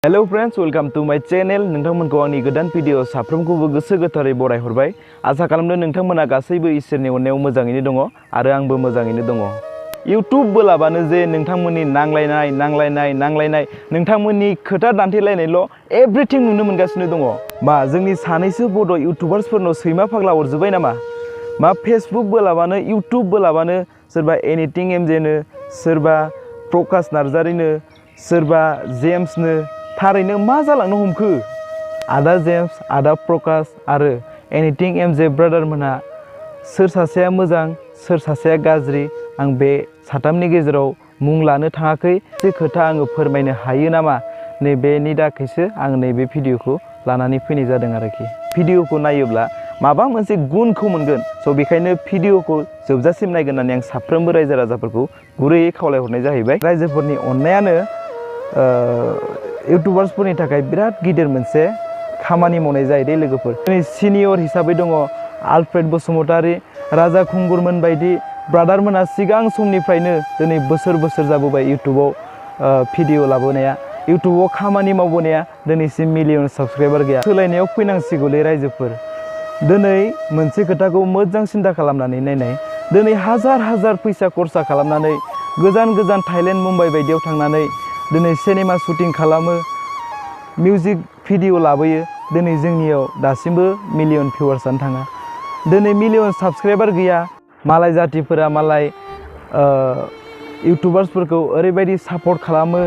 Hello friends, welcome to माय channel. नोंथांमोनखौ आंनि गोदान भिडियो साफ्रोमखौबो गोसो गोथारै बराय हरबाय। आसा खालामदों नोंथांमोना गासैबो इसोरनि अननायाव मोजाङैनो दङ आरो आंबो मोजाङैनो दङ। YouTube बोलाबानो जे नोंथांमोननि नांलायनाय नोंथांमोननि खोथा दान्थेलायनायल' एभ्रिथिं नुनो मोनगासिनो दङ। मा जोंनि सानैसो बड' इउटुबार्सफोरनाव सैमा फाग्ला अरजोब्बाय नामा? मा फेसबुक बोलाबानो YouTube बोलाबानो सोरबा एनिथिं एमजेनो, सोरबा प्रकाश नार्जारिनो, सोरबा जेम्सनो थारैनो मा जालांनो हमखो? आदा जेम्स, आदा प्रकाश आरो एनिथिं एमजे ब्रादारमोनहा सोर सासेया मोजां सोर सासेया गाज्रि आं बे साथामनि गेजेराव मुं लानो थाङाखै। बे खोथा आङो फोरमायनो हायो नामा? नैबेनि थाखायसो आं नैबे भिडिअखौ लानानै फैनाय जादों आरोखि। भिडिअखौ नायोब्ला माबा मोनसे गुनखौ मोनगोन। स' बेखायनो भिडिअखौ जोबजासिम नायगोन होननानै आं साफ्रोमबो रायजो राजाफोरखौ गुरैयै खावलायहरनाय जाहैबाय। रायजोफोरनि अननायानो इउटुबार्सफोरनि थाखाय बिराद गिदिर मोनसे खामानि मावनाय जायो दे लोगोफोर। दिनै सिनियर हिसाबै दङ आलफ्रेड बसुमतारी, राजा खुंगुरमोन बायदि ब्रादारमोनहा सिगां समनिफ्रायनो दिनै बोसोर जाबोबाय इउटुबाव भिडिअ लाबोनाया, इउटुबाव खामानि मावबोनाया दिनैसिम मिलियन साबस्क्राइबार गैया। सोलायनायाव फैनांसिगौलै रायजोफोर। दिनै मोनसे खोथाखौ मोजां सिन्था खालामनानै नायनाय। दिनै हाजार फैसा खरसा खालामनानै गोजान थाइलेण्ड मुम्बाइ बायदियाव थांनानै दिनै सिनेमा शुटिं खालामो, मिउजिक भिडिअ लाबोयो। दिनै जोंनियाव दासिमबो मिलियन भिउवार्सआनो थाङा। दिनै मिलियन साबस्क्राइबार गैया। मालाय जातिफोरा मालाय इउटुबार्सफोरखौ ओरैबायदि सापर्ट खालामो।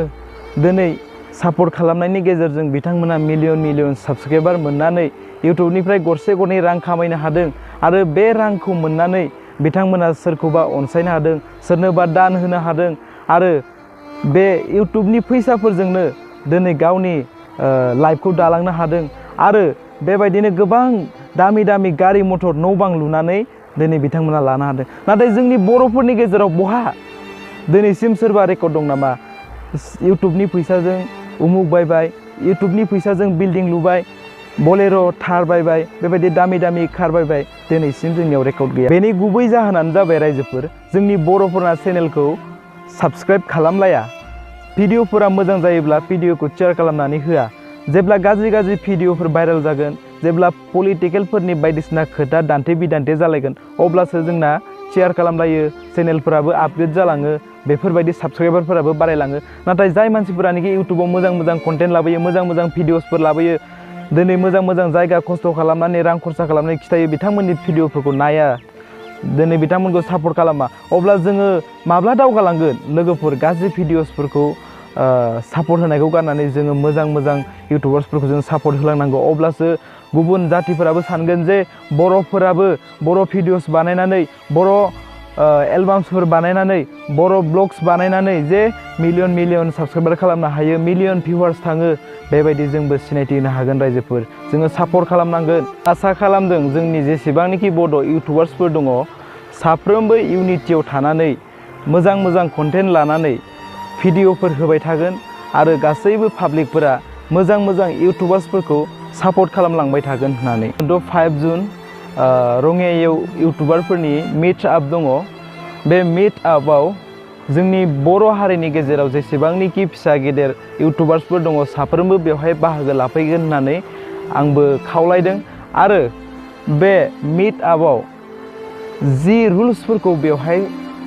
दिनै सापर्ट खालामनायनि गेजेरजों बिथांमोना मिलियन साबस्क्राइबार मोननानै इउटुबनिफ्राय गरसे गरनै रां खामायनो हादों आरो बे रांखौ मोननानै बिथांमोना सोरखौबा अनसायनो हादों, सोरनोबा दान होनो हादों आरो बे इउटुबनि फैसाफोरजोंनो दिनै गावनि लाइफखौ दालांनो हादों आरो बेबायदिनो गोबां दामि गारि मटर न' बां लुनानै दिनै बिथांमोना लानो हादों। नाथाय जोंनि बर'फोरनि गेजेराव बहा दिनैसिम सोरबा रेकर्ड दं नामा? इउटुबनि फैसाजों उमुक बायबाय, इउटुबनि फैसाजों बिल्डिं लुबाय, बलेर' थार बायबाय, बेबायदि दामि कार बायबाय, दिनैसिम जोंनियाव रेकर्ड गैया। बेनि गुबै जाहोनानो जाबाय रायजोफोर, जोंनि बर'फोरा चेनेलखौ साबस्क्राइब खालामलाया। भिडिअफोरा मोजां जायोब्ला भिडिअखौ शेयार खालामनानै होआ। जेब्ला गाज्रि भिडिअफोर भाइरेल जागोन, जेब्ला पलिटिकेलफोरनि बायदिसिना खोथा दान्थे बिदान्थे जालायगोन, अब्लासो जोंना शेयार खालामलायो, चेनेलफोराबो आपग्रेड जालाङो, बेफोरबायदि साबस्क्राइबारफोराबो बारायलाङो। नाथाय जाय मानसिफोरानोखि इउटुबाव मोजां कन्टेन्ट लाबोयो, मोजां भिडिअसफोर लाबोयो, दिनै मोजां जायगा खस्थ' खालामनानै रां खरसा खालामनानै खिथायो, बिथांमोननि भिडिअफोरखौ नाया, दिनै बिथांमोनखौ सापर्ट खालामा, अब्ला जोङो माब्ला दावगालांगोन? लोगोफोर, गाज्रि भिडिअसफोरखौ सापर्ट होनायखौ गारनानै जोङो मोजां इउटुबार्सफोरखौ जों सापर्ट होलांनांगौ। अब्लासो गुबुन जातिफोराबो सानगोन जे बर'फोराबो बर' भिडिअस बानायनानै, बर' एलबाम्सफोर बानायनानै, बर' ब्लग्स बानायनानै जे मिलियन साबस्क्राइबार खालामनो हायो, मिलियन भिउवार्स थाङो, बेबायदि जोंबो सिनायथि होनो हागोन। रायजोफोर, जोङो सापर्ट खालामनांगोन। आसा खालामदों जोंनि जेसेबांनाखि बड' इउटुबार्सफोर दङ, साफ्रोमबो इउनिटियाव थानानै मोजां कन्टेन्ट लानानै भिडिअफोर होबाय थागोन आरो गासैबो पाब्लिकफोरा मोजां इउटुबार्सफोरखौ सापर्ट खालामलांबाय थागोन होननानै। 5 जुन रङियायाव इउटुबारफोरनि मिट आप दङ। बे मिट आपआव जोंनि बर' हारिनि गेजेराव जेसेबांनाखि फिसा गेदेर इउटुबार्सफोर दङ, साफ्रोमबो बेवहाय बाहागो लाफैगोन होननानै आंबो खावलायदों। आरो बे मिट आपआव जि रुल्सफोरखौ बेवहाय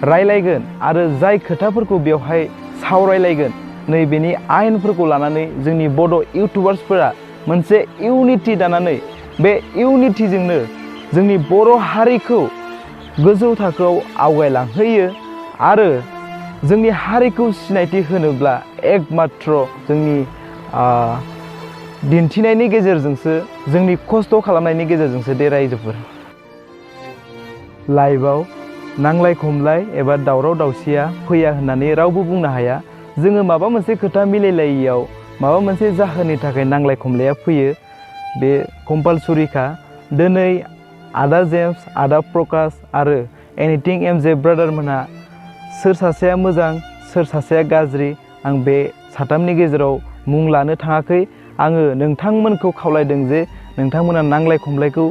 रायलायगोन आरो जाय खोथाफोरखौ बेवहाय सावरायलायगोन, नैबेनि आयेनफोरखौ लानानै जोंनि बड' इउटुबार्सफोरा मोनसे इउनिटि दानानै बे इउनिटिजोंनो जोंनि बर' हारिखौ गोजौ थाखोआव आवगायलांहोयो। आरो जोंनि हारिखौ सिनायथि होनोब्ला एकमात्र जोंनि दिन्थिनायनि गेजेरजोंसो, जोंनि खस्थ' खालामनायनि गेजेरजोंसो दे रायजोफोर। लाइभआव नांलाय खमलाय एबा दावराव दावसिया फैया होननानै रावबो बुंनो हाया। जोङो माबा मोनसे खोथा मिलायलायियाव माबा मोनसे जाहोननि थाखाय नांलाय खमलाया फैयो, बे कम्पालसरिखा। दिनै आदा जेम्स, आदा प्रकाश आरो एनिथिं एमजे ब्रादारमोनहा सोर सासेया मोजां सोर सासेया गाज्रि आं बे साथामनि गेजेराव मुं लानो थाङाखै। आङो नोंथांमोनखौ खावलायदों जे नोंथांमोना नांलाय खमलायखौ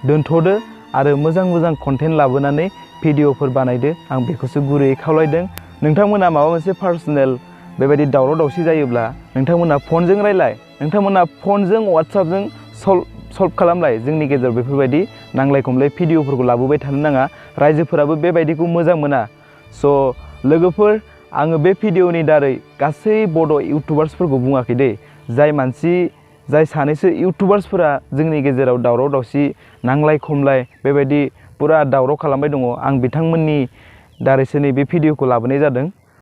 दोनथ'दो आरो मोजां कन्टेन्ट लाबोनानै भिडिअफोर बानायदो। आं बेखौसो गुरैयै खावलायदों। नोंथांमोना माबा मोनसे पार्सनेल बेबायदि दावराव दावसि जायोब्ला नोंथांमोना फनजों रायलाय, नोंथांमोना फनजों वाट्सएपजों सल्भ खालामलाय। जोंनि गेजेराव बेफोरबायदि नांलाय खमलाय भिडिअफोरखौ लाबोबाय थानो नाङा। रायजोफोराबो बेबायदिखौ मोजां मोना। स' लोगोफोर, आङो बे भिडिअनि दारै गासै बड' इउटुबार्सफोरखौ बुङाखै दे। जाय सानैसो इउटुबार्सफोरा जोंनि गेजेराव दावराव दावसि, नांलाय खमलाय बेबायदि पुरा दावराव खालामबाय दङ, आं बिथांमोननि दारैसो नैबे भिडिअखौ लाबोनाय जादों।